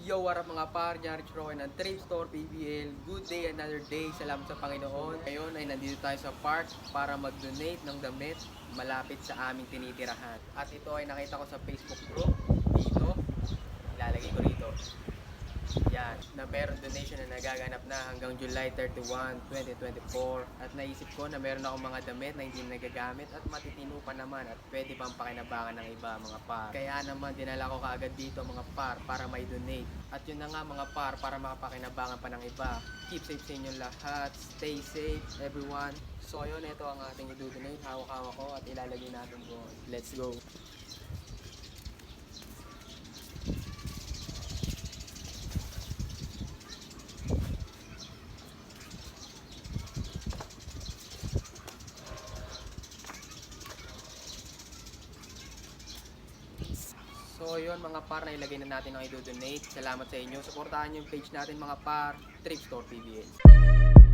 Yo, what up mga par, Jarich Roque ng Thrift Store PBL. Good day, another day. Salamat sa Panginoon. Ngayon ay nandito tayo sa park para mag-donate ng damit malapit sa aming tinitirahan. At ito ay nakita ko sa Facebook group dito. Ilalagay ko rito. Yan, na meron donation na nagaganap na hanggang July 31, 2024. At naisip ko na meron akong mga damit na hindi nagagamit at matitino pa naman at pwede pang pakinabangan ng iba mga par. Kaya naman dinala ko kaagad dito mga par para may donate. At yun na nga mga par para makapakinabangan pa ng iba. Keep safe sa inyong lahat. Stay safe everyone. So yun, ito ang ating i-donate. Hawak-hawak ko at ilalagay natin doon. Let's go. So yun mga par, na ilagay na natin ang i-donate. Salamat sa inyo. Suportahan niyo yung page natin mga par, Thrift Store PBL.